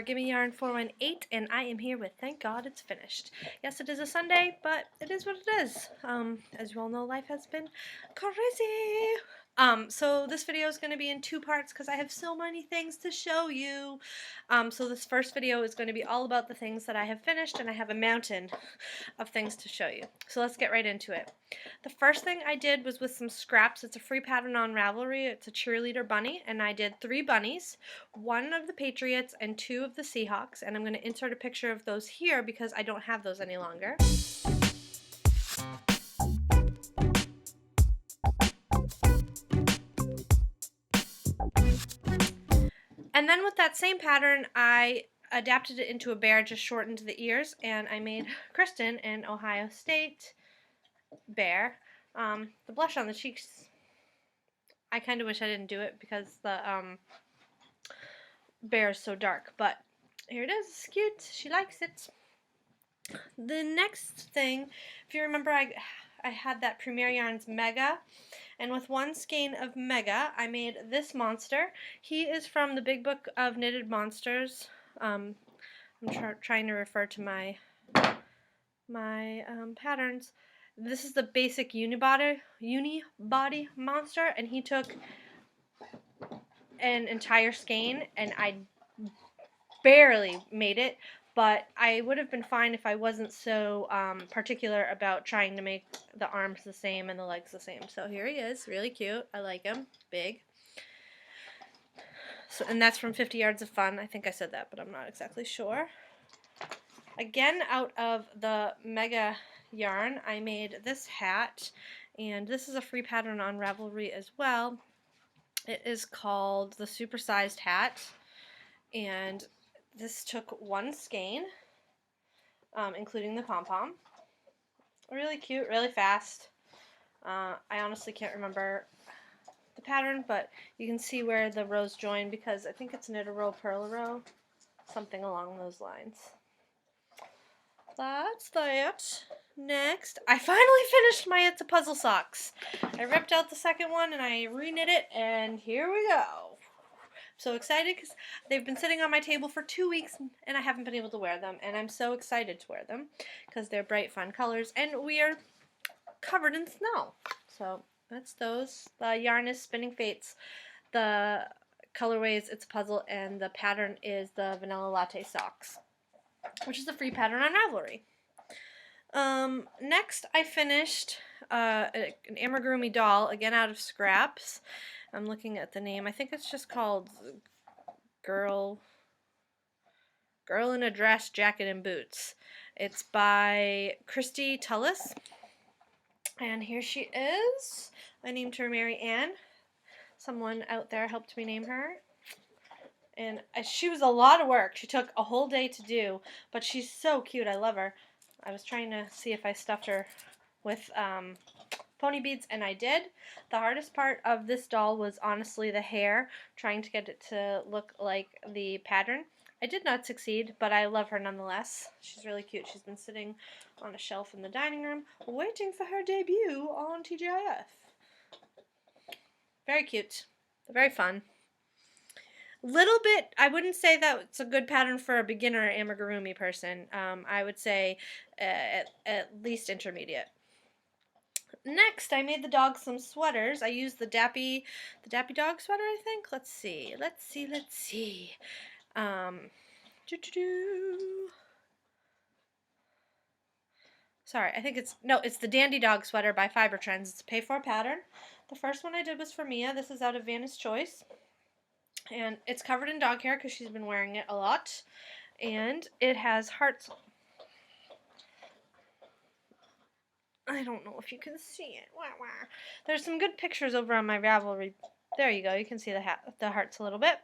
for Gimme Yarn 418, and I am here with Thank God It's Finished. Yes, it is a Sunday, but it is what it is. As you all know, life has been crazy. So this video is going to be in two parts because I have so many things to show you. So this first video is going to be all about the things that I have finished, and I have a mountain of things to show you. So let's get right into it. The first thing I did was with some scraps. It's a free pattern on Ravelry. It's a cheerleader bunny, and I did 3 bunnies, 1 of the Patriots and 2 of the Seahawks, and I'm going to insert a picture of those here because I don't have those any longer. And then with that same pattern, I adapted it into a bear, just shortened the ears, and I made Kristen an Ohio State bear. The blush on the cheeks, I kind of wish I didn't do it because the bear is so dark, but here it is. It's cute. She likes it. The next thing, if you remember, I had that Premier Yarns Mega, and with 1 skein of Mega, I made this monster. He is from the Big Book of Knitted Monsters. I'm trying to refer to my patterns. This is the basic unibody monster, and he took an entire skein, and I barely made it, but I would have been fine if I wasn't so particular about trying to make the arms the same and the legs the same. So here he is, really cute. I like him, big. So, and that's from 50 Yards of Fun. I think I said that, but I'm not exactly sure. Again, out of the Mega yarn, I made this hat, and this is a free pattern on Ravelry as well. It is called the Supersized Hat, and this took 1 skein, including the pom-pom. Really cute, really fast. I honestly can't remember the pattern, but you can see where the rows join because I think it's knit a row, purl a row, something along those lines. That's that. Next, I finally finished my It's a Puzzle socks. I ripped out the second one and I reknit it, and here we go. So excited because they've been sitting on my table for 2 weeks and I haven't been able to wear them, and I'm so excited to wear them because they're bright, fun colors, and we are covered in snow. So that's those. The yarn is Spinning Fates. The colorway is It's a Puzzle, and the pattern is the Vanilla Latte Socks, which is a free pattern on Ravelry. Next, I finished an amigurumi doll, again out of scraps. I'm looking at the name. I think it's just called Girl in a Dress, Jacket, and Boots. It's by Christy Tullis. And here she is. I named her Mary Ann. Someone out there helped me name her. And she was a lot of work. She took a whole day to do, but she's so cute. I love her. I was trying to see if I stuffed her with pony beads, and I did. The hardest part of this doll was honestly the hair, trying to get it to look like the pattern. I did not succeed, but I love her nonetheless. She's really cute. She's been sitting on a shelf in the dining room, waiting for her debut on TGIF. Very cute. Very fun. Little bit, I wouldn't say that it's a good pattern for a beginner amigurumi person. I would say at least intermediate. Next, I made the dog some sweaters. I used the Dappy dog sweater, I think. Let's see. Sorry, I think it's the Dandy Dog sweater by Fiber Trends. It's a pay-for pattern. The first one I did was for Mia. This is out of Vanna's Choice. And it's covered in dog hair because she's been wearing it a lot. And it has hearts. I don't know if you can see it. Wah, wah. There's some good pictures over on my Ravelry. There you go. You can see the hearts a little bit.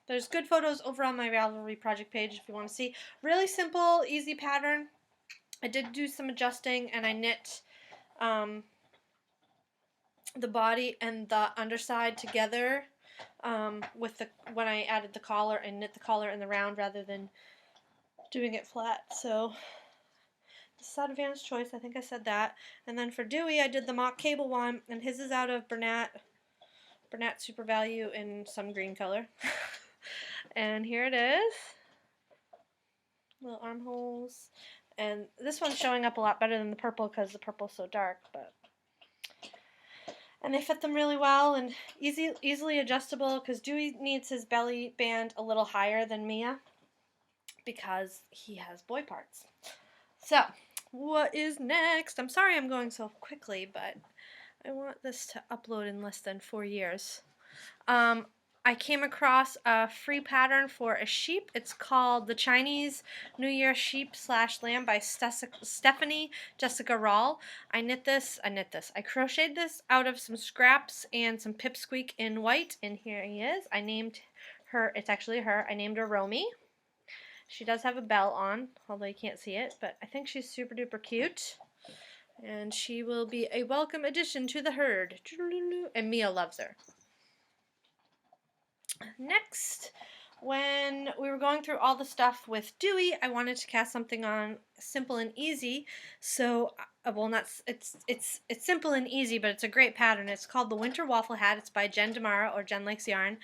There's good photos over on my Ravelry project page if you want to see. Really simple, easy pattern. I did do some adjusting, and I knit the body and the underside together when I added the collar, and knit the collar in the round rather than doing it flat. So this is out of Vanna's Choice. I think I said that. And then for Dewey, I did the mock cable one, and his is out of Bernat Super Value in some green color. And here it is. Little armholes. And this one's showing up a lot better than the purple because the purple's so dark, but and they fit them really well and easily adjustable because Dewey needs his belly band a little higher than Mia because he has boy parts. So, what is next? I'm sorry I'm going so quickly, but I want this to upload in less than 4 years. I came across a free pattern for a sheep. It's called the Chinese New Year Sheep / Lamb by Stephanie Jessica Rawl. I crocheted this out of some scraps and some pipsqueak in white, and here he is. I named her, it's actually her, I named her Romy. She does have a bell on, although you can't see it, but I think she's super duper cute. And she will be a welcome addition to the herd. And Mia loves her. Next, when we were going through all the stuff with Dewey, I wanted to cast something on simple and easy. So, it's simple and easy, but it's a great pattern. It's called the Winter Waffle Hat. It's by Jen Demara or Jen Likes Yarn,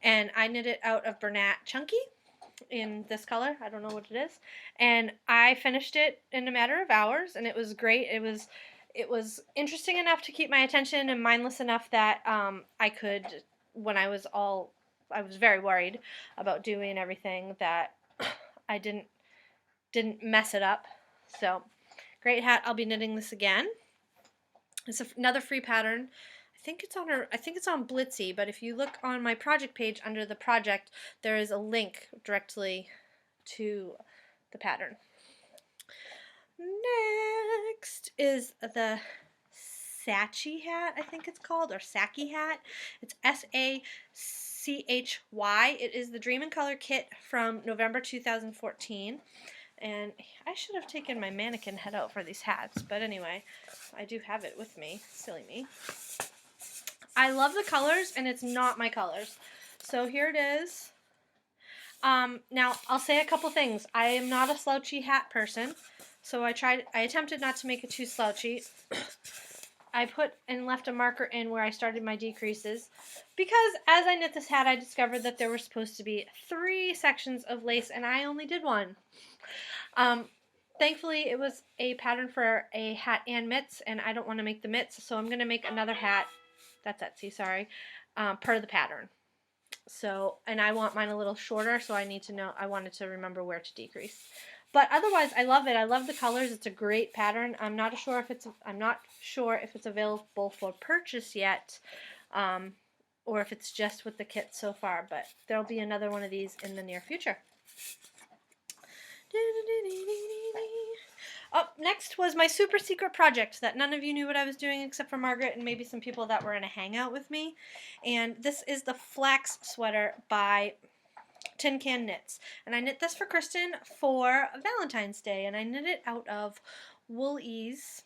and I knit it out of Bernat Chunky in this color. I don't know what it is, and I finished it in a matter of hours, and it was great. It was interesting enough to keep my attention and mindless enough that I could, when I was very worried about Dewey and everything, that I didn't mess it up. So, great hat. I'll be knitting this again. It's another free pattern. I think it's on Blitsy, but if you look on my project page under the project, there is a link directly to the pattern. Next is the Sachi hat, I think it's called, or Saki hat. It's SACHY. It is the Dream in Color kit from November 2014. And I should have taken my mannequin head out for these hats, but anyway, I do have it with me. Silly me. I love the colors, and it's not my colors. So here it is. Now, I'll say a couple things. I am not a slouchy hat person, so I attempted not to make it too slouchy. I put and left a marker in where I started my decreases because as I knit this hat, I discovered that there were supposed to be 3 sections of lace, and I only did 1. Thankfully, it was a pattern for a hat and mitts, and I don't want to make the mitts, so I'm going to make another hat. That's Etsy, sorry, per the pattern. So, and I want mine a little shorter, so I wanted to remember where to decrease. But otherwise, I love it. I love the colors. It's a great pattern. I'm not sure if it's available for purchase yet, or if it's just with the kit so far. But there'll be another one of these in the near future. Up next was my super secret project that none of you knew what I was doing except for Margaret and maybe some people that were in a hangout with me. And this is the Flax Sweater by Tin Can Knits. And I knit this for Kristen for Valentine's Day. And I knit it out of Wool-Ease.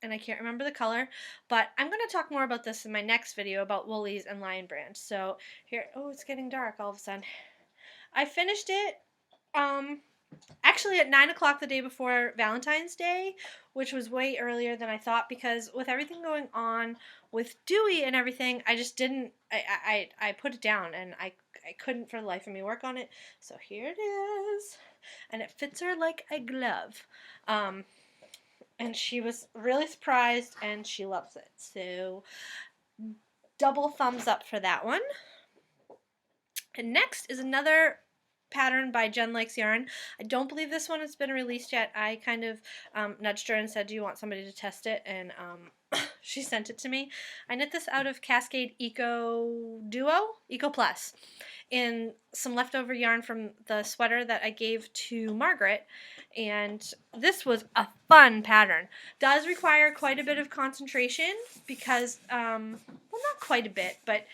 And I can't remember the color. But I'm going to talk more about this in my next video about Wool-Ease and Lion Brand. So here, oh, it's getting dark all of a sudden. I finished it actually at 9 o'clock the day before Valentine's Day, which was way earlier than I thought because with everything going on with Dewey and everything, I just didn't, I put it down and I couldn't for the life of me work on it. So here it is. And it fits her like a glove. And she was really surprised and she loves it. So double thumbs up for that one. And next is another pattern by Jen Likes Yarn. I don't believe this one has been released yet. I kind of nudged her and said, do you want somebody to test it? And she sent it to me. I knit this out of Cascade Eco Plus in some leftover yarn from the sweater that I gave to Margaret. And this was a fun pattern. Does require quite a bit of concentration because, well, not quite a bit, but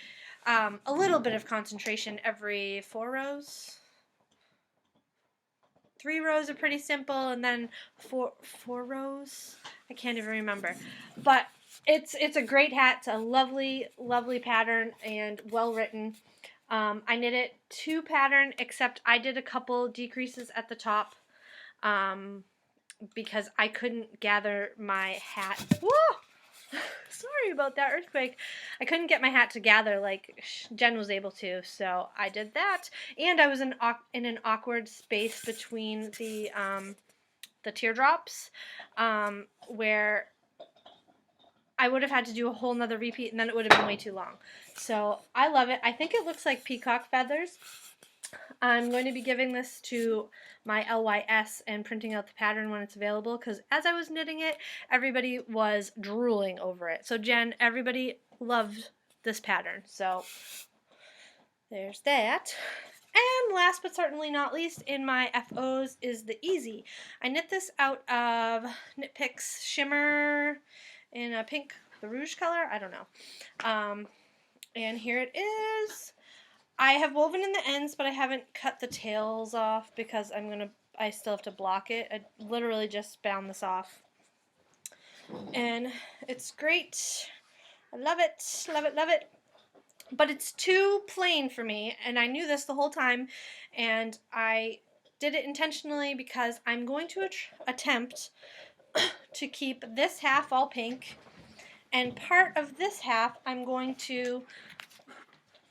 a little bit of concentration every 4 rows. 3 rows are pretty simple, and then four rows. I can't even remember, but it's a great hat. It's a lovely, lovely pattern and well written. I knit it to pattern, except I did a couple decreases at the top because I couldn't gather my hat. Whoa! Sorry about that earthquake. I couldn't get my hat to gather like Jen was able to, so I did that. And I was in an awkward space between the teardrops, where I would have had to do a whole nother repeat, and then it would have been way too long. So I love it. I think it looks like peacock feathers. I'm going to be giving this to my LYS and printing out the pattern when it's available, because as I was knitting it, everybody was drooling over it. So Jen, everybody loved this pattern. So there's that. And last but certainly not least in my FOs is the Easy. I knit this out of Knit Picks Shimmer in a pink, the rouge color, I don't know. And here it is. I have woven in the ends, but I haven't cut the tails off because I still have to block it. I literally just bound this off. And it's great. I love it, love it, love it. But it's too plain for me, and I knew this the whole time, and I did it intentionally because I'm going to attempt to keep this half all pink, and part of this half I'm going to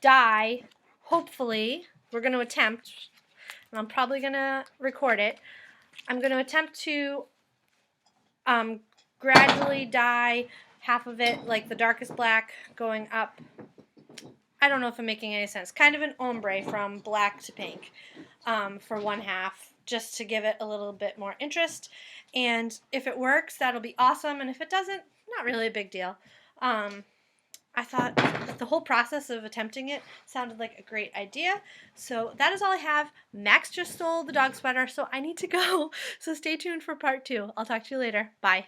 dye. Hopefully, we're going to attempt, and I'm probably going to record it. I'm going to attempt to gradually dye half of it, like the darkest black, going up. I don't know if I'm making any sense. Kind of an ombre from black to pink for one half, just to give it a little bit more interest. And if it works, that'll be awesome. And if it doesn't, not really a big deal. I thought the whole process of attempting it sounded like a great idea. So that is all I have. Max just stole the dog sweater, so I need to go. So stay tuned for part 2. I'll talk to you later. Bye.